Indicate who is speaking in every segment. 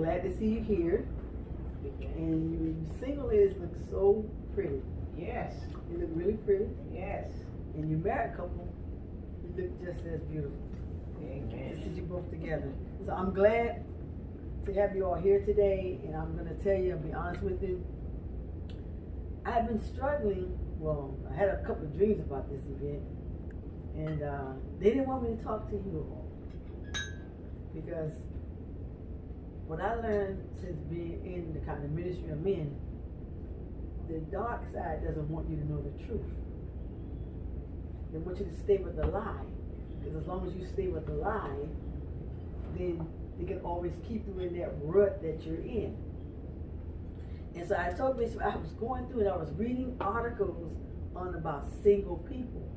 Speaker 1: glad to see you here. And you single ladies look so pretty.
Speaker 2: Yes.
Speaker 1: You look really pretty.
Speaker 2: Yes.
Speaker 1: And you married couple, you look just as beautiful.
Speaker 2: Amen.
Speaker 1: To see you both together. So I'm glad to have you all here today, and I'm going to tell you, and be honest with you, I've been struggling. Well, I had a couple of dreams about this event, and they didn't want me to talk to you all because what I learned since being in the kind of ministry I'm in, the dark side doesn't want you to know the truth. They want you to stay with the lie, because as long as you stay with the lie, then they can always keep you in that rut that you're in. And so I told Bishop, I was going through and I was reading articles on about single people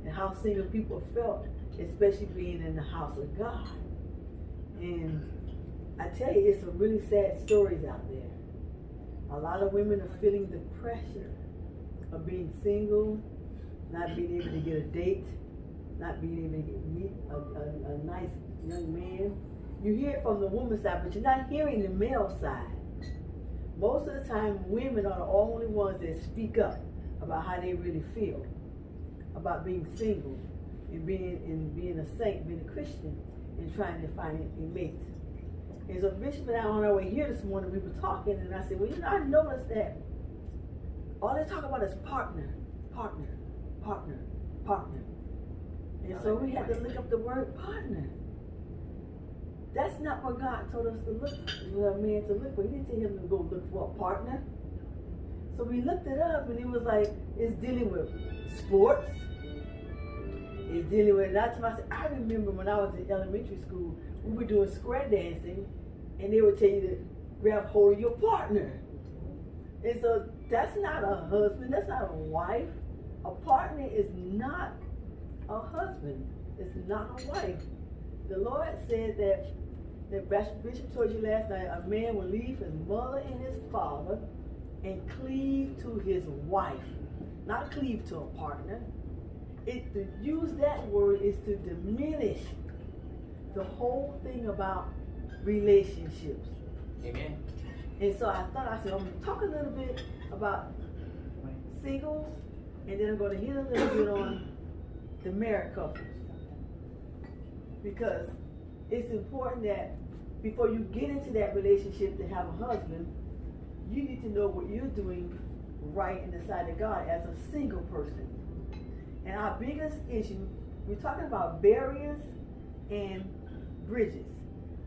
Speaker 1: and how single people felt, especially being in the house of God. And I tell you, it's some really sad stories out there. A lot of women are feeling the pressure of being single, not being able to get a date, not being able to meet a nice young man. You hear it from the woman's side, but you're not hearing the male side. Most of the time, women are the only ones that speak up about how they really feel about being single and being a saint, being a Christian, and trying to find a mate. And so Bishop and I on our way here this morning, we were talking, and I said, well, you know, I noticed that all they talk about is partner, partner, partner, partner. And so we had to look up the word partner. That's not what God told us to look for a man to look for. He didn't tell him to go look for a partner. So we looked it up, and it was like, it's dealing with sports. It's dealing with, I remember when I was in elementary school, we were doing square dancing, and they would tell you to grab hold of your partner. And so that's not a husband, that's not a wife. A partner is not a husband. It's not a wife. The Lord said that Bishop told you last night, a man will leave his mother and his father and cleave to his wife. Not cleave to a partner. To use that word is to diminish the whole thing about relationships.
Speaker 2: Amen.
Speaker 1: And so I said, I'm going to talk a little bit about singles, and then I'm going to hit a little bit on the married couples. Because it's important that before you get into that relationship to have a husband, you need to know what you're doing right in the sight of God as a single person. And our biggest issue, we're talking about barriers and bridges.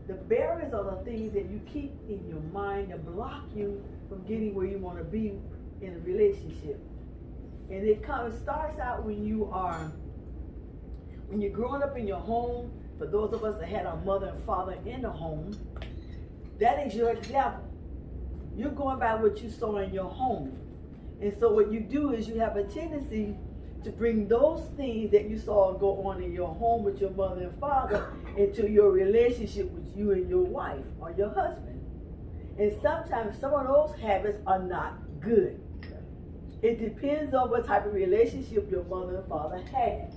Speaker 1: The barriers are the things that you keep in your mind that block you from getting where you want to be in a relationship. And it starts out when you're growing up in your home. For those of us that had our mother and father in the home, that is your example. You're going by what you saw in your home. And so what you do is you have a tendency to bring those things that you saw go on in your home with your mother and father into your relationship with you and your wife or your husband. And sometimes some of those habits are not good. It depends on what type of relationship your mother and father had.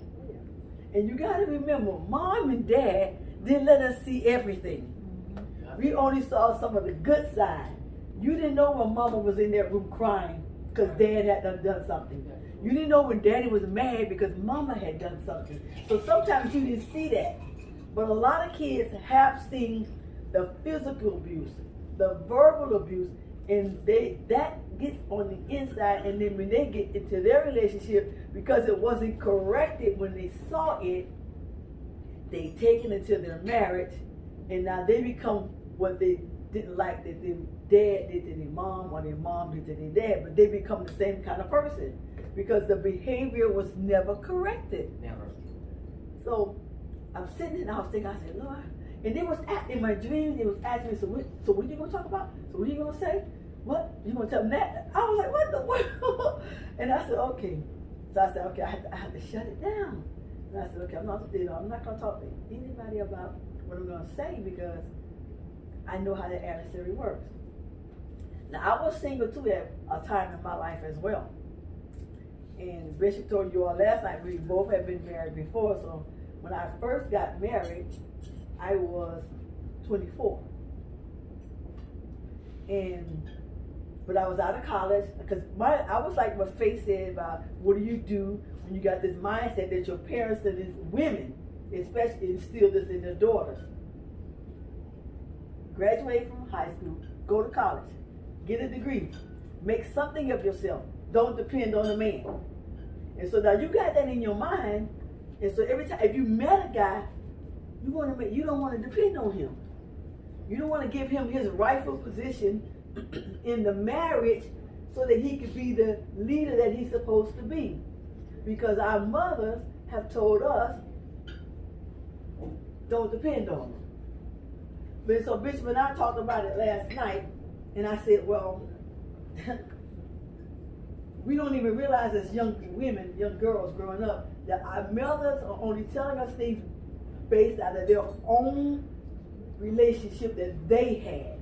Speaker 1: And you got to remember, mom and dad didn't let us see everything. We only saw some of the good side. You didn't know when mama was in that room crying because dad had done something. You didn't know when daddy was mad because mama had done something. So sometimes you didn't see that. But a lot of kids have seen the physical abuse, the verbal abuse, and that gets on the inside, and then when they get into their relationship, because it wasn't corrected when they saw it, they take it into their marriage, and now they become what they didn't like that their dad did to their mom or their mom did to their dad, but they become the same kind of person because the behavior was never corrected.
Speaker 2: Never.
Speaker 1: So I'm sitting in the house thinking, I said, Lord, and it was in my dreams, it was asking me, so what are you going to talk about? So what are you going to say? What? You going to tell them that? I was like, what the world? And I said, okay. So I said, okay, I have to shut it down. And I said, okay, I'm not going to talk to anybody about what I'm going to say because I know how the adversary works. Now, I was single too at a time in my life as well. And Bishop told you all last night, we both had been married before. So when I first got married, I was 24. But I was out of college because I was like what Faith said about what do you do when you got this mindset that your parents and these women, especially, instill this in their daughters. Graduate from high school, go to college, get a degree, make something of yourself. Don't depend on a man. And so now you got that in your mind, and so every time if you met a guy, you don't want to depend on him. You don't want to give him his rightful position in the marriage so that he could be the leader that he's supposed to be. Because our mothers have told us, don't depend on him. But so Bishop and I talked about it last night, and I said, well, we don't even realize as young women, young girls growing up, that our mothers are only telling us things based out of their own relationship that they had.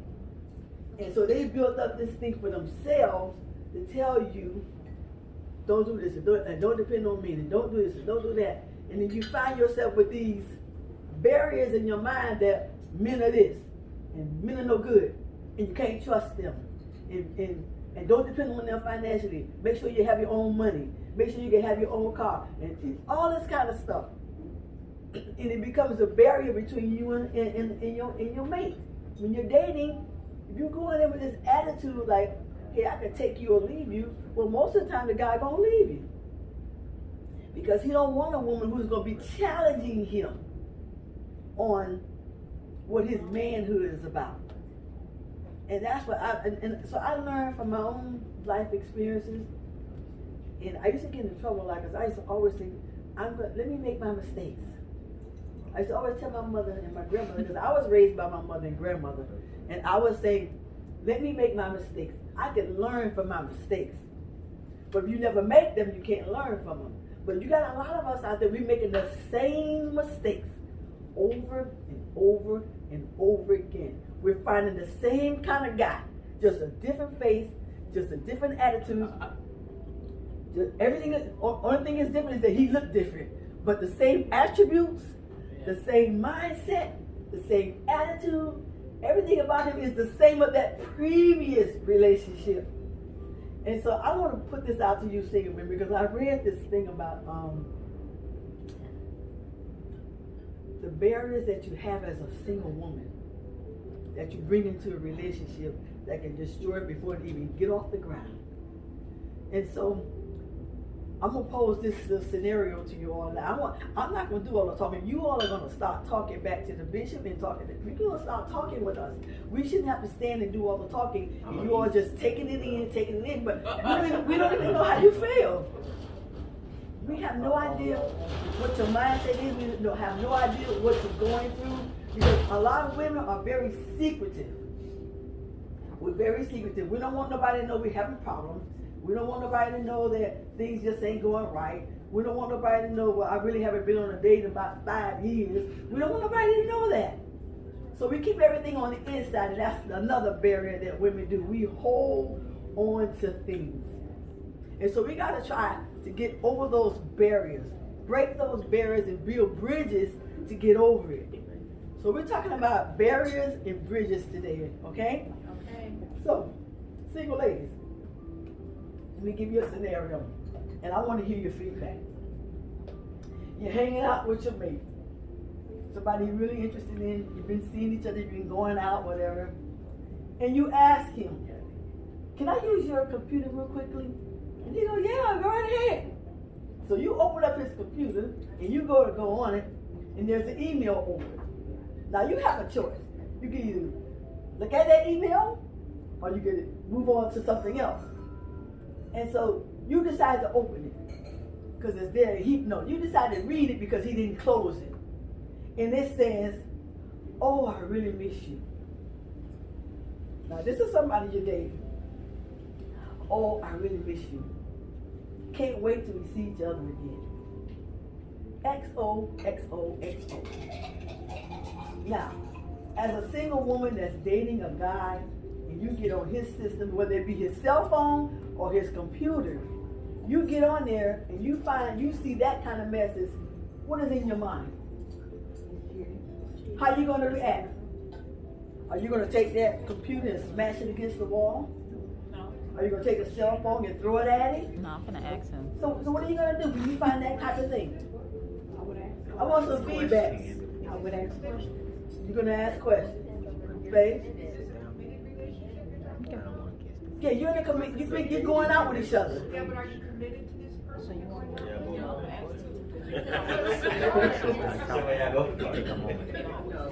Speaker 1: And so they built up this thing for themselves to tell you, don't do this, and don't depend on me, and don't do this, and don't do that. And then you find yourself with these barriers in your mind that men are this, and men are no good, and you can't trust them. And don't depend on them financially. Make sure you have your own money. Make sure you can have your own car. And all this kind of stuff. And it becomes a barrier between you and your mate. When you're dating, if you go in there with this attitude like, hey, I can take you or leave you, well, most of the time the guy gonna leave you. Because he don't want a woman who's gonna be challenging him on what his manhood is about. And that's what so I learned from my own life experiences. And I used to get in trouble like this. I used to always think, let me make my mistakes. I used to always tell my mother and my grandmother, because I was raised by my mother and grandmother, and I would say, let me make my mistakes. I can learn from my mistakes. But if you never make them, you can't learn from them. But you got a lot of us out there, we're making the same mistakes over and over and over again. We're finding the same kind of guy, just a different face, just a different attitude. Everything, only thing is different is that he looked different. But the same attributes, the same mindset, the same attitude, everything about him is the same of that previous relationship. And so I want to put this out to you, single women, because I read this thing about the barriers that you have as a single woman that you bring into a relationship that can destroy it before it even get off the ground. And so I'm going to pose this scenario to you all. Now, I'm not going to do all the talking. You all are going to start talking back to the bishop and talking. You're going to start talking with us. We shouldn't have to stand and do all the talking. And you all just taking it in. But we don't even know how you feel. We have no idea what your mindset is. We have no idea what you're going through. Because a lot of women are very secretive. We're very secretive. We don't want nobody to know we're having problems. We don't want nobody to know that things just ain't going right. We don't want nobody to know, well, I really haven't been on a date in about 5 years. We don't want nobody to know that. So we keep everything on the inside, and that's another barrier that women do. We hold on to things. And so we got to try to get over those barriers, break those barriers and build bridges to get over it. So we're talking about barriers and bridges today, okay?
Speaker 3: Okay.
Speaker 1: So, single ladies, let me give you a scenario, and I want to hear your feedback. You're hanging out with your mate, somebody you're really interested in, you've been seeing each other, you've been going out, whatever, and you ask him, can I use your computer real quickly? And he goes, yeah, go right ahead. So you open up his computer, and you go on it, and there's an email open. Now you have a choice. You can either look at that email, or you can move on to something else. And so you decide to open it because it's there. You decide to read it because he didn't close it. And it says, oh, I really miss you. Now this is somebody you're dating. Oh, I really miss you. Can't wait till we see each other again. XOXOXO. Now, as a single woman that's dating a guy, and you get on his system, whether it be his cell phone or his computer, you get on there and you see that kind of message. What is in your mind? How you going to react? Are you going to take that computer and smash it against the wall?
Speaker 3: No.
Speaker 1: Are you going to take a cell phone and throw it at it?
Speaker 4: No, I'm gonna ask him.
Speaker 1: So what are you going to do when you find that type of thing?
Speaker 3: I would ask.
Speaker 1: I want some feedback.
Speaker 3: I would ask questions.
Speaker 1: You're going to ask questions. Faith? Yeah, you're in a you're going out with each other.
Speaker 3: Yeah, but are you committed to this person? You want to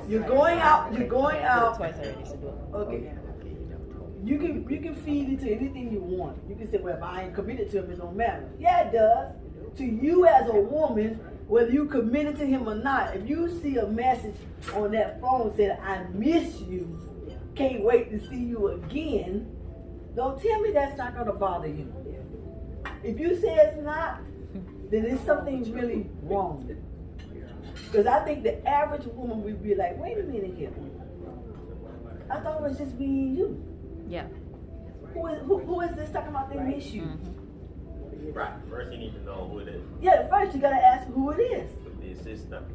Speaker 1: You're going out. You're going out.
Speaker 4: Twice already, so do it.
Speaker 1: Okay. You can feed into anything you want. You can say, well, if I ain't committed to him, it don't matter. Yeah, it does. To you as a woman, whether you committed to him or not, if you see a message on that phone saying, I miss you, can't wait to see you again, don't tell me that's not going to bother you. If you say it's not, then there's something really wrong. Because I think the average woman would be like, wait a minute here. I thought it was just me and you.
Speaker 4: Yeah.
Speaker 1: Who is this talking about they miss you?
Speaker 4: Mm-hmm.
Speaker 5: Right. First, you need to know who it is.
Speaker 1: Yeah, first you got to ask who it is.
Speaker 5: The assistant.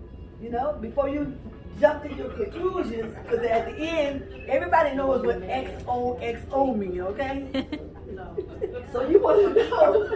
Speaker 1: You know, before you jump to your conclusions, because at the end, everybody knows what XOXO mean, okay? So you want to know.